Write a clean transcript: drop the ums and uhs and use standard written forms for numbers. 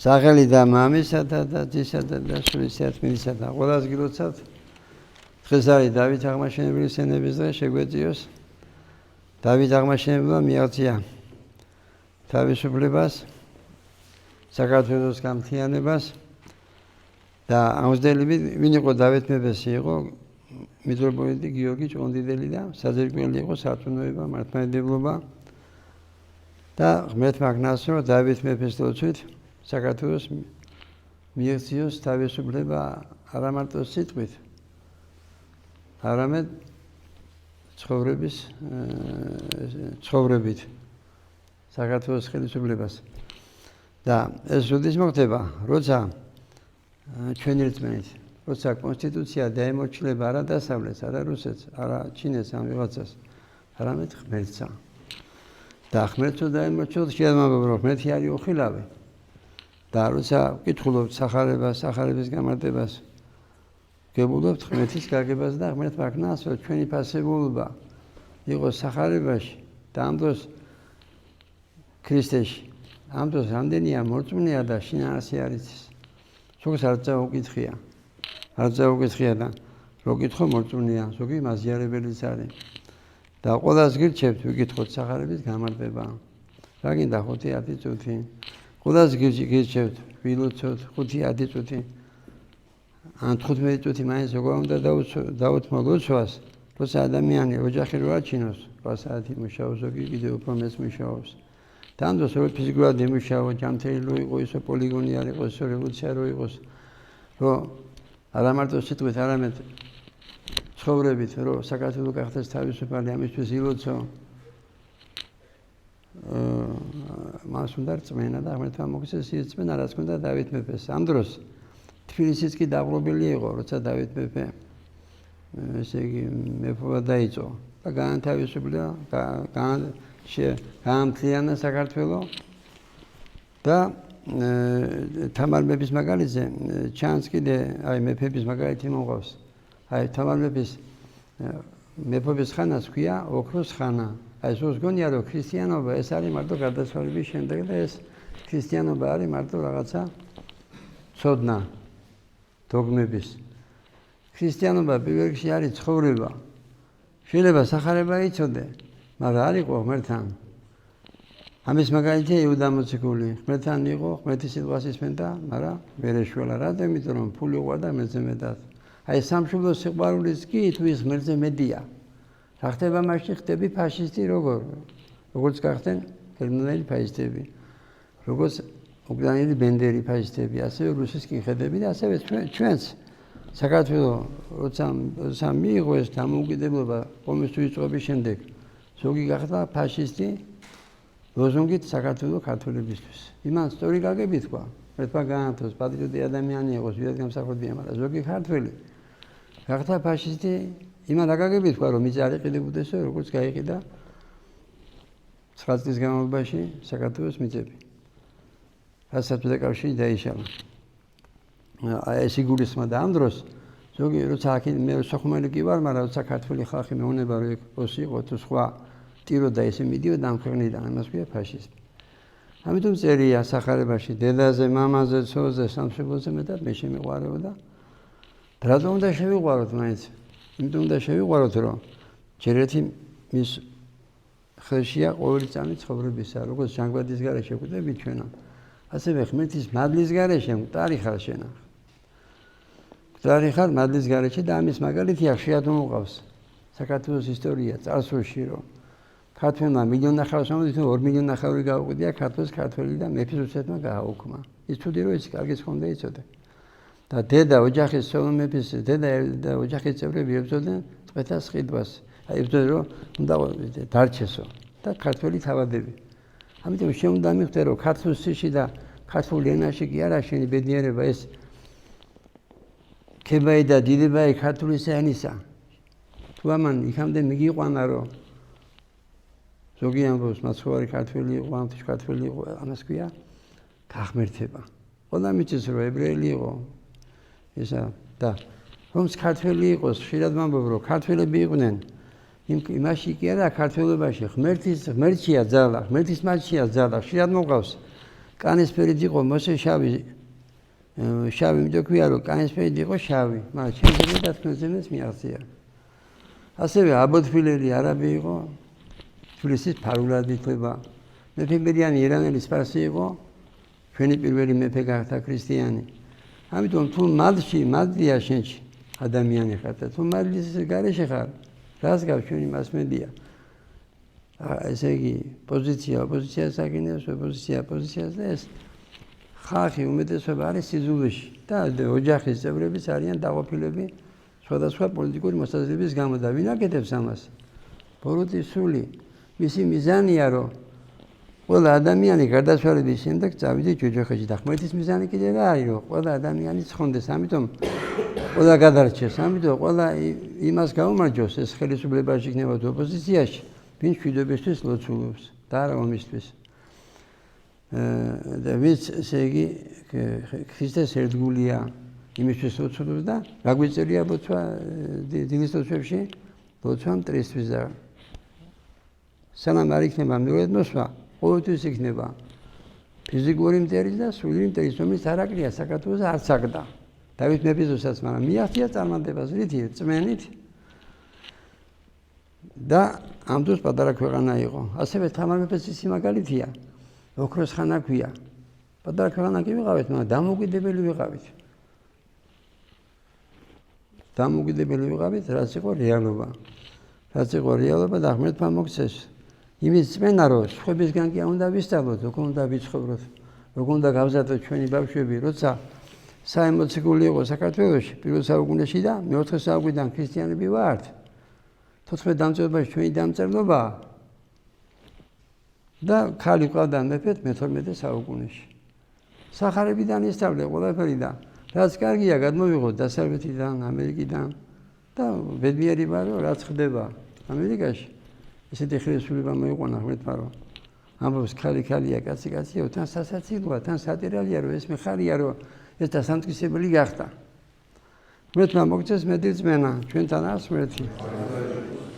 სახელი და მამისათა და ძისათა და შვილისა თმისათა ყველას გილოცავთ დღეს არის დავით აღმაშენებლის სენების დღე შეგვეციოს დავით აღმაშენებელმა მიაღწია თავისუფლებას საქართველოს გამთიანებას და ამბრძოლები ვინ იყო დავით მეფესი იყო მიტროპოლიტი გიორგი ჭყონდიდელი და საძირკველი იყო სარწმუნოება მართლმადიდებლობა და ღმერთმა გნასრო დავით მეფეს ლოცვით საქართველოს მიეღწიოს თავისუფლება არა მარტო სიტყვით არამედ ცხოვრებით საქართველოს ხელისუფლებას და ეს როდის მოხდება როცა ჩვენი რწმენით როცა კონსტიტუცია დაემორჩილება არა დასავლეთს არა რუსეთს არა ჩინეთს ან ვიღაცას არამედ ღმერთსა და ღმერთო დაემორჩილოთ შეადმობ რომ ღმერთი არის უხილავი და როცა ვკითხულობთ სახარების გამარტებას გებულობთ ღმერთის გაგებას და ღმერთმა გნას რომ ჩვენი ფასებულობა იყოს სახარებაში და ამ დროს ქრისტეში ამ დროს რამდენია მორწმუნეა და შინაარსი არის ზოგს არ წაუკითხია და რო კითხო მორწმუნეა ზოგი მაზიარებელიც არის და ყველას გირჩევთ ვიკითხოთ სახარების გამარტება რა გინდა 5-10 წუთი ყველას გირჩევთ ვილოცოთ 5-10 წუთი ან 15 წუთი მაინც როგორ უნდა დაუთმო ლოცვას როცა ადამიანი ოჯახი რო აჩინოს 8 საათი მუშაობს ზოგი კიდევ უფრო მეც მუშაობს და ამ დროს რო ფიზიკურად იმუშაო ჯანმრთელი რო იყო ისო პოლიგონი არ იყოს ისო რევოლუცია რო იყოს რომ არა მარტო სიტყვით არამედ ცხოვრებით რომ საქართველო გახდეს თავისუფალი ამისთვის ილოცო მას უნდა რწმენა და ღმერთმა მოგცეს სირწმენა რაც ჰქონდა დავით მეფეს ამ დროს თბილისიც კი დაღლობილი იყო როცა დავით მეფე ესე იგი მეფობა დაიწყო და გაანთავისუფლა გაამთლიანა საქართველო და თამარ მეფის მაგალითზე ჩანს კიდე აი მეფების მაგალითი მომყავს აი თამარ მეფის მეფობის ხანას ქვია ოქროს ხანა აი ზოგს გონია რომ ქრისტიანობა ეს არის მარტო გარდაცვალების შემდეგ და ეს ქრისტიანობა არის მარტო რაღაცა ცოდნა დოგმების ქრისტიანობა პირველ რიგში არის ცხოვრება შეიძლება სახარება იცოდე მაგრამ არ იყო ღმერთთან ამის მაგალითია იუდა მოციქული ღმერთთან იყო ღმერთის სიტყვას ისმენდა მაგრამ ვერ ეშველა რატომ იმიტომ რომ ფული უყვარდა ღმერთზე მეტად აი სამშობლოს სიყვარულიც კი თუ ის ღმერთზე მეტია რა ხდება მაშინ ხდები ფაშისტი როგორც გახდნენ გერმანელი ფაშისტები როგორც უკრაინელი ბენდერი ფაშისტები ასევე რუსის კინხედები და ასევე ჩვენც საქართველოს როცა მიიღო ეს დამოუკიდებლობა ომისთვის იწყების შემდეგ ზოგი გახდა ფაშისტი ლოზუნგით საქართველოს ქართველებისთვის იმან სწორი გაგები თქვა ერთმა განათოს პატრიოტი ადამიანი იყოს ვიად გამსახურდია მაგრამ ზოგი ქართველი გახდა ფაშისტი იმან რა გაგები თქვა რომ ის არ იყიდებოდესო როგორც გაიყიდა 9 წლის განმავლობაში საქართველოს მიწები რასაც კავშირი დაიშალა აი ეს იგულისხმა და ამ დროს ზოგი როცა მე სოხუმელი კი ვარ მაგრამ როცა ქართველი ხალხი მეუნება რომ ეს იყო თუ სხვა ტირო და ესე მიდიოდა ამ ქვეყნიდან ამას ქვია ფაშიზმი ამიტომ წერია სახარებაში დედაზე მამაზე ცოლზე სამშობლოზე მეტად მე შემიყვარეოდა და რატომ უნდა შევიყვაროთ მაინც იმიტომ უნდა შევიყვაროთ რომ ჯერ ერთი მის ხელშია ყოველი წამი ცხოვრებისა როგორც ჟანგბადის გარეშე გვდებით ჩვენა ასევე ღმერთის მადლის გარეშე მკვდარი ხარ შენა მკვდარი ხარ მადლის გარეშე და ამის მაგალითია ხშირად მომყავს საქართველოს ისტორია წარსულში რომ ქართველმა 1,5 მილიონი თუ 2 მილიონი ნახევარი გაუყიდია ქართველს ქართველი და მეფის რუსეთმა გააუქმა ის თუდი რომ ის კარგიც ხონდა იცოდე და დედა ოჯახის მეფის დედა და ოჯახის წევრები ებრძოდნენ ტყვეთას ყიდვას აი ებრძოდნენ რომ უნდა დარჩესო და ქართველი თავადები ამიტომ შეუნდა მიხვდე რომ ქართულ სიში და ქართულ ენაში კი არა შენი ბედნიერება ეს ქებაი და დიდებაი ქართული ენისა თუ ამან იქამდე მიგიყვანა რომ ზოგი ამბობს მაცხოვარი ქართველი იყო ამთი ქართველი იყო ამას ქვია გაღმერთება ყველა მიწის რომ ებრაელი იყო ისა და რომ ქართველი იყოს ხშირად ვამბობ რომ ქართველები იყვნენ იმაში კი არა ქართველობაში ღმერთია ძალა ღმერთის მასშია ძალა ხშირად მოყავს კანისფერით იყო მოსე შავი იმიტომ ქვია რომ კანისფერით იყო შავი, მაგრამ ჩემზე და თქვენზეც მიაღწია. ასევე აბოთფილელი არაბი იყო, თბილისის ფარულად ითვლება. მეფე მერიანი ირანელი სპარსი იყო, ჩვენი პირველი მეფე გახდა ქრისტიანი. ამიტომ თუ მადლია შენში ადამიანი ხარ და თუ მადლის გარეშე ხარ, რას გავს ჩვენი მასმედია? ესე იგი ოპოზიციას აკინებს, ოპოზიციას და ეს ხალხი უმეტესობა არის სიზულეში და ოჯახის წევრებიც არიან დაყოფილები სხვადასხვა პოლიტიკური მოსაზრების გამო და ვინ აკეთებს ამას? ბოროტის სული. მისი მიზანია რომ ყველა ადამიანი გარდაცვალების შემდეგ წავიდეს ჯოჯოხეთში და ღმერთის მიზანი კიდე რა არის რომ ყველა ადამიანი ცხონდეს, ამიტომ ყველა გადარჩეს, ამიტომ ყველა იმას გაუმარჯოს ეს ხელისუფლებაში იქნება თუ ოპოზიციაში, ვინც მშვიდობისთვის ლოცულობს და არა ომისთვის. და ვინც ესე იგი ქრისტეს ერთგულია იმისთვის ლოცულობს და რა გვიწერია ლოცვა დილის ლოცვებში? ლოცვა მტრისთვის და სანამ არ იქნება მეორედ მოსვლა, ყოველთვის იქნება ფიზიკური მტერი და სული მტერი, რომელიც არ აკრია საქართველოს არც აკდა. დავით მეფის დროსაც, მაგრამ მიაღწია წარმატებას რითი? წმენით. და ამ დროს პატარა ქვეყანა იყო. ასევე თამარ მეფეს ისი მაგალითია. ოქროს ხანა ქვია. პატარა ქვეყანა კი ვიყავით, მაგრამ დამოუკიდებელი ვიყავით. რაც იყო რეალობა. და ღმერთმა მოგცეს იმის წმენა, რომ სხვებისგან კი უნდა ვისწავლოთ, როგორ უნდა ვიცხოვროთ, როგორ უნდა გავზარდოთ ჩვენი ბავშვები, როცა საემოციკული იყო საქართველოში პირველ საუკუნეში და მეოთხე საუკუნიდან ქრისტიანები ვართ. 14 დამწერლობაში ჩვენი დამწერლობა და ქალი ყავდა მეფეთ მე-12 საუკუნეში. სახარებიდან ისწავლე ყველაფერი და რაც კარგია გადმოვიღოთ დასავლეთიდან, ამერიკიდან და ბედნიერი ვარ, რომ რაც ხდება ამერიკაში. ესეთი ხელისუფლება მოიყვანა ღმერთმა, რომ ამბობს ქალია, კაცია, თან სასაცილოა, თან სატირალია, რომ ეს მეხარია, რომ ეს დასამტკიცებელი გახდა. ღმერთმა მოგცეს მეტი წმენა, ჩვენთან არის ღმერთი.